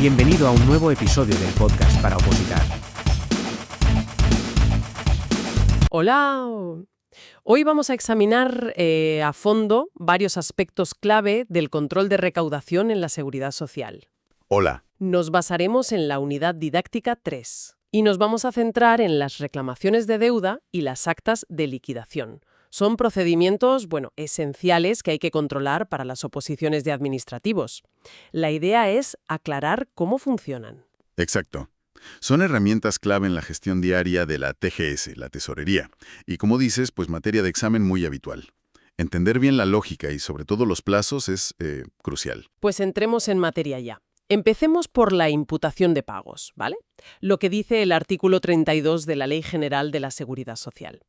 Bienvenido a un nuevo episodio del podcast para opositar. Hola. Hoy vamos a examinar a fondo varios aspectos clave del control de recaudación en la Seguridad Social. Hola. Nos basaremos en la unidad didáctica 3 y nos vamos a centrar en las reclamaciones de deuda y las actas de liquidación. Son procedimientos, esenciales que hay que controlar para las oposiciones de administrativos. La idea es aclarar cómo funcionan. Exacto. Son herramientas clave en la gestión diaria de la TGS, la tesorería. Y como dices, pues materia de examen muy habitual. Entender bien la lógica y sobre todo los plazos es crucial. Pues entremos en materia ya. Empecemos por la imputación de pagos, ¿vale? Lo que dice el artículo 32 de la Ley General de la Seguridad Social.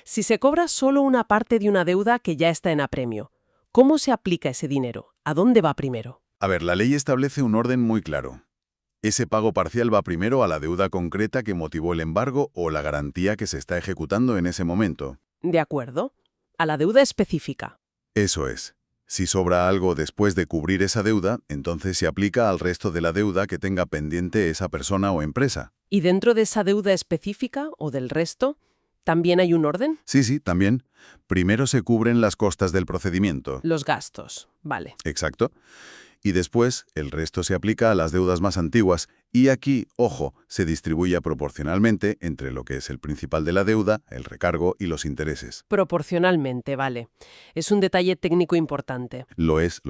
Si se cobra solo una parte de una deuda que ya está en apremio, ¿cómo se aplica ese dinero? ¿A dónde va primero? A ver, la ley establece un orden muy claro. Ese pago parcial va primero a la deuda concreta que motivó el embargo o la garantía que se está ejecutando en ese momento. De acuerdo. A la deuda específica. Eso es. Si sobra algo después de cubrir esa deuda, entonces se aplica al resto de la deuda que tenga pendiente esa persona o empresa. ¿Y dentro de esa deuda específica o del resto, también hay un orden? Sí, también. Primero se cubren las costas del procedimiento. Los gastos, vale. Exacto. Y después, el resto se aplica a las deudas más antiguas y aquí, ojo, se distribuye proporcionalmente entre lo que es el principal de la deuda, el recargo y los intereses. Proporcionalmente, vale. Es un detalle técnico importante. Lo es.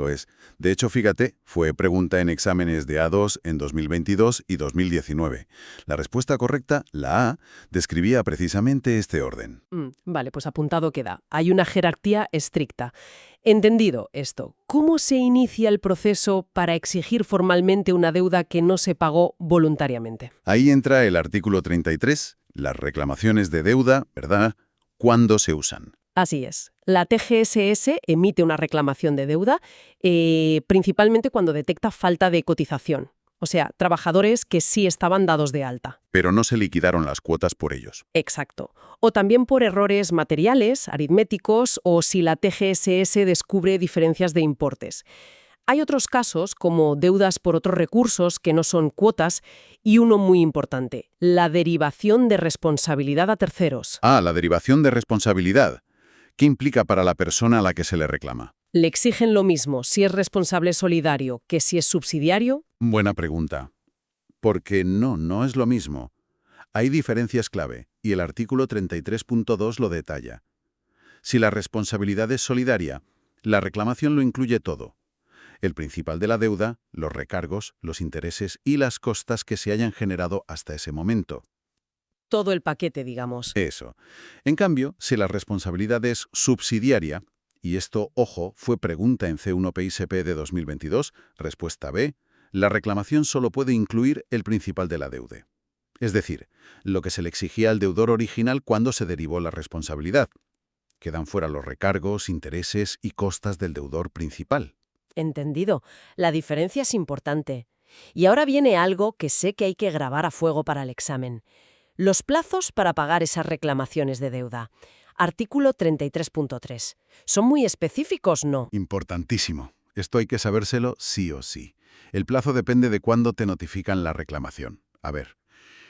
De hecho, fíjate, fue pregunta en exámenes de A2 en 2022 y 2019. La respuesta correcta, la A, describía precisamente este orden. Vale, pues apuntado queda. Hay una jerarquía estricta. Entendido esto, ¿cómo se inicia el proceso para exigir formalmente una deuda que no se pagó voluntariamente? Ahí entra el artículo 33, las reclamaciones de deuda, ¿verdad? ¿Cuándo se usan? Así es. La TGSS emite una reclamación de deuda principalmente cuando detecta falta de cotización. O sea, trabajadores que sí estaban dados de alta. Pero no se liquidaron las cuotas por ellos. Exacto. O también por errores materiales, aritméticos, o si la TGSS descubre diferencias de importes. Hay otros casos, como deudas por otros recursos que no son cuotas, y uno muy importante, la derivación de responsabilidad a terceros. Ah, la derivación de responsabilidad. ¿Qué implica para la persona a la que se le reclama? Le exigen lo mismo si es responsable solidario que si es subsidiario. Buena pregunta. Porque no es lo mismo. Hay diferencias clave, y el artículo 33.2 lo detalla. Si la responsabilidad es solidaria, la reclamación lo incluye todo. El principal de la deuda, los recargos, los intereses y las costas que se hayan generado hasta ese momento. Todo el paquete, digamos. Eso. En cambio, si la responsabilidad es subsidiaria, y esto, ojo, fue pregunta en C1 PISP de 2022, respuesta B, la reclamación solo puede incluir el principal de la deuda. Es decir, lo que se le exigía al deudor original cuando se derivó la responsabilidad. Quedan fuera los recargos, intereses y costas del deudor principal. Entendido. La diferencia es importante. Y ahora viene algo que sé que hay que grabar a fuego para el examen. Los plazos para pagar esas reclamaciones de deuda. Artículo 33.3. ¿Son muy específicos, no? Importantísimo. Esto hay que sabérselo sí o sí. El plazo depende de cuándo te notifican la reclamación. A ver,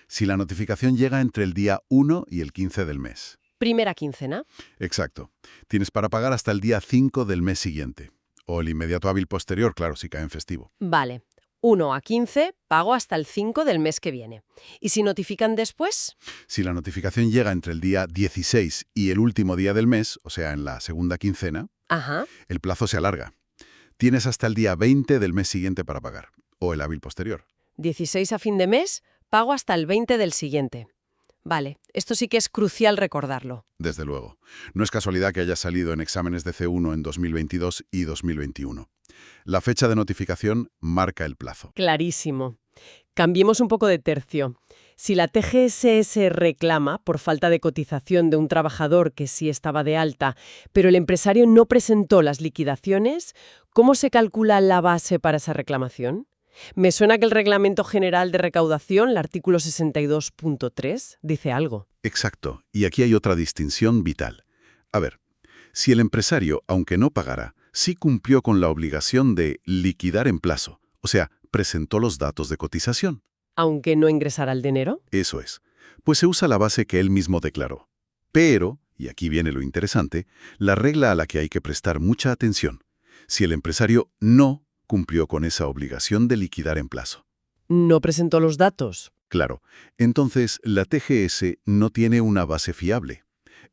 si la notificación llega entre el día 1 y el 15 del mes. Primera quincena. Exacto. Tienes para pagar hasta el día 5 del mes siguiente. O el inmediato hábil posterior, claro, si cae en festivo. Vale. 1 a 15, pago hasta el 5 del mes que viene. ¿Y si notifican después? Si la notificación llega entre el día 16 y el último día del mes, o sea, en la segunda quincena, Ajá. el plazo se alarga. Tienes hasta el día 20 del mes siguiente para pagar, o el hábil posterior. 16 a fin de mes, pago hasta el 20 del siguiente. Vale, esto sí que es crucial recordarlo. Desde luego. No es casualidad que haya salido en exámenes de C1 en 2022 y 2021. La fecha de notificación marca el plazo. Clarísimo. Cambiemos un poco de tercio. Si la TGSS reclama por falta de cotización de un trabajador que sí estaba de alta, pero el empresario no presentó las liquidaciones, ¿cómo se calcula la base para esa reclamación? Me suena que el Reglamento General de Recaudación, el artículo 62.3, dice algo. Exacto. Y aquí hay otra distinción vital. A ver, si el empresario, aunque no pagara, sí cumplió con la obligación de liquidar en plazo, o sea, presentó los datos de cotización. Aunque no ingresara el dinero. Eso es. Pues se usa la base que él mismo declaró. Pero, y aquí viene lo interesante, la regla a la que hay que prestar mucha atención. Si el empresario no cumplió con esa obligación de liquidar en plazo. No presentó los datos. Claro, entonces la TGS no tiene una base fiable.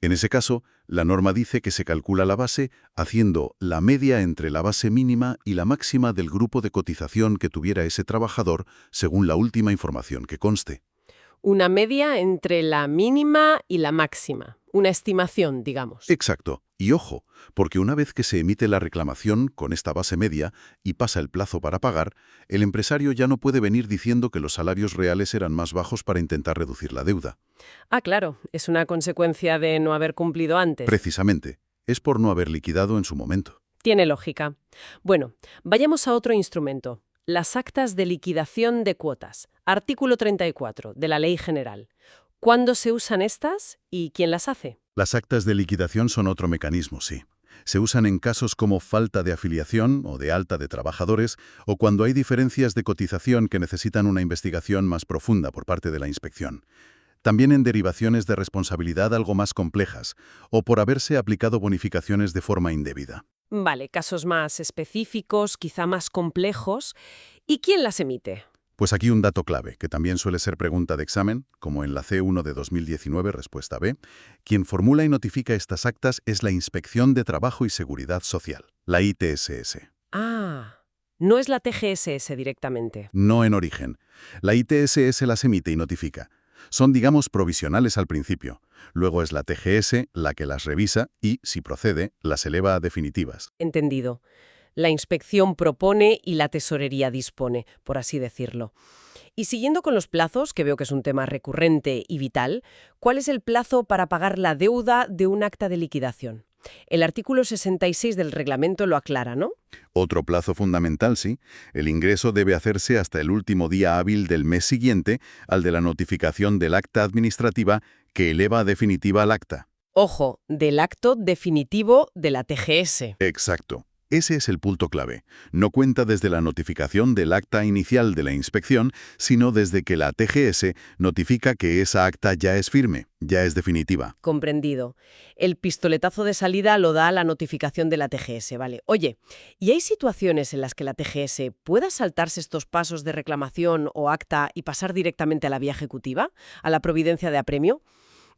En ese caso, la norma dice que se calcula la base haciendo la media entre la base mínima y la máxima del grupo de cotización que tuviera ese trabajador según la última información que conste. Una media entre la mínima y la máxima. Una estimación, digamos. Exacto. Y ojo, porque una vez que se emite la reclamación con esta base media y pasa el plazo para pagar, el empresario ya no puede venir diciendo que los salarios reales eran más bajos para intentar reducir la deuda. Ah, claro, es una consecuencia de no haber cumplido antes. Precisamente, es por no haber liquidado en su momento. Tiene lógica. Bueno, vayamos a otro instrumento. Las actas de liquidación de cuotas. Artículo 34 de la Ley General. ¿Cuándo se usan estas y quién las hace? Las actas de liquidación son otro mecanismo, sí. Se usan en casos como falta de afiliación o de alta de trabajadores o cuando hay diferencias de cotización que necesitan una investigación más profunda por parte de la inspección. También en derivaciones de responsabilidad algo más complejas o por haberse aplicado bonificaciones de forma indebida. Vale, casos más específicos, quizá más complejos. ¿Y quién las emite? Pues aquí un dato clave, que también suele ser pregunta de examen, como en la C1 de 2019, respuesta B. Quien formula y notifica estas actas es la Inspección de Trabajo y Seguridad Social, la ITSS. Ah, no es la TGSS directamente. No en origen. La ITSS las emite y notifica. Son, digamos, provisionales al principio. Luego es la TGS la que las revisa y, si procede, las eleva a definitivas. Entendido. La inspección propone y la tesorería dispone, por así decirlo. Y siguiendo con los plazos, que veo que es un tema recurrente y vital, ¿cuál es el plazo para pagar la deuda de un acta de liquidación? El artículo 66 del reglamento lo aclara, ¿no? Otro plazo fundamental, sí. El ingreso debe hacerse hasta el último día hábil del mes siguiente al de la notificación del acta administrativa que eleva a definitiva al acta. Ojo, del acto definitivo de la TGS. Exacto. Ese es el punto clave. No cuenta desde la notificación del acta inicial de la inspección, sino desde que la TGS notifica que esa acta ya es firme, ya es definitiva. Comprendido. El pistoletazo de salida lo da la notificación de la TGS, ¿vale? Oye, ¿y hay situaciones en las que la TGS pueda saltarse estos pasos de reclamación o acta y pasar directamente a la vía ejecutiva, a la providencia de apremio?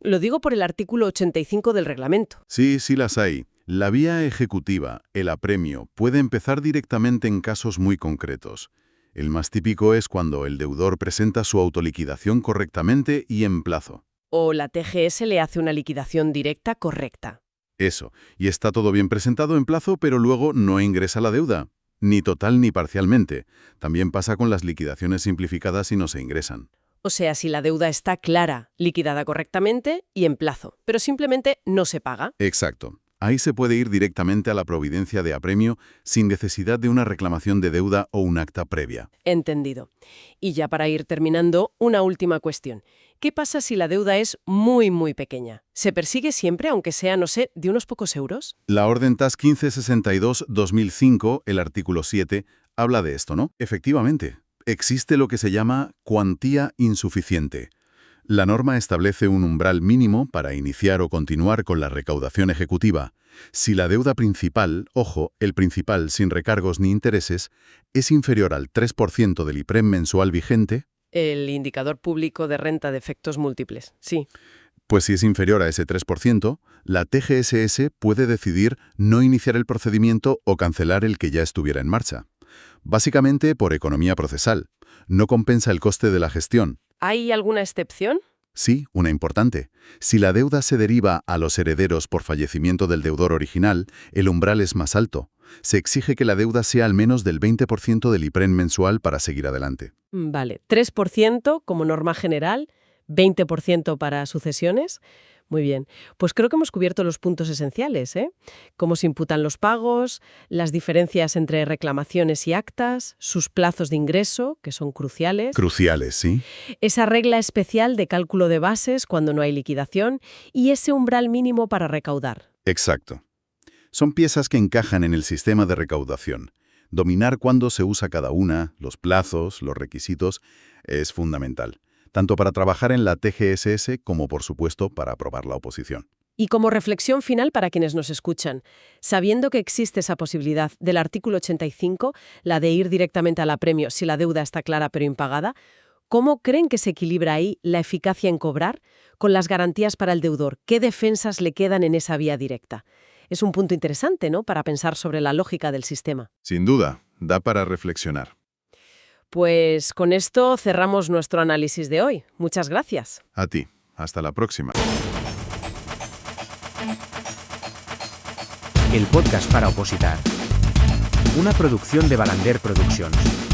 Lo digo por el artículo 85 del reglamento. Sí, sí las hay. La vía ejecutiva, el apremio, puede empezar directamente en casos muy concretos. El más típico es cuando el deudor presenta su autoliquidación correctamente y en plazo. O la TGS le hace una liquidación directa correcta. Eso, y está todo bien presentado en plazo, pero luego no ingresa la deuda, ni total ni parcialmente. También pasa con las liquidaciones simplificadas y no se ingresan. O sea, si la deuda está clara, liquidada correctamente y en plazo, pero simplemente no se paga. Exacto. Ahí se puede ir directamente a la providencia de apremio sin necesidad de una reclamación de deuda o un acta previa. Entendido. Y ya para ir terminando, una última cuestión. ¿Qué pasa si la deuda es muy, muy pequeña? ¿Se persigue siempre, aunque sea, no sé, de unos pocos euros? La Orden TAS 1562-2005, el artículo 7, habla de esto, ¿no? Efectivamente, existe lo que se llama cuantía insuficiente. La norma establece un umbral mínimo para iniciar o continuar con la recaudación ejecutiva. Si la deuda principal, ojo, el principal sin recargos ni intereses, es inferior al 3% del IPREM mensual vigente, El indicador público de renta de efectos múltiples, sí. pues si es inferior a ese 3%, la TGSS puede decidir no iniciar el procedimiento o cancelar el que ya estuviera en marcha. Básicamente por economía procesal. No compensa el coste de la gestión. ¿Hay alguna excepción? Sí, una importante. Si la deuda se deriva a los herederos por fallecimiento del deudor original, el umbral es más alto. Se exige que la deuda sea al menos del 20% del IPREN mensual para seguir adelante. Vale, 3% como norma general, 20% para sucesiones. Muy bien. Pues creo que hemos cubierto los puntos esenciales, ¿eh? Cómo se imputan los pagos, las diferencias entre reclamaciones y actas, sus plazos de ingreso, que son cruciales. Cruciales, ¿sí? Esa regla especial de cálculo de bases cuando no hay liquidación y ese umbral mínimo para recaudar. Exacto. Son piezas que encajan en el sistema de recaudación. Dominar cuándo se usa cada una, los plazos, los requisitos, es fundamental, tanto para trabajar en la TGSS como, por supuesto, para aprobar la oposición. Y como reflexión final para quienes nos escuchan, sabiendo que existe esa posibilidad del artículo 85, la de ir directamente al apremio si la deuda está clara pero impagada, ¿cómo creen que se equilibra ahí la eficacia en cobrar con las garantías para el deudor? ¿Qué defensas le quedan en esa vía directa? Es un punto interesante, ¿no?, para pensar sobre la lógica del sistema. Sin duda, da para reflexionar. Pues con esto cerramos nuestro análisis de hoy. Muchas gracias. A ti. Hasta la próxima. El podcast para opositar. Una producción de Balander Productions.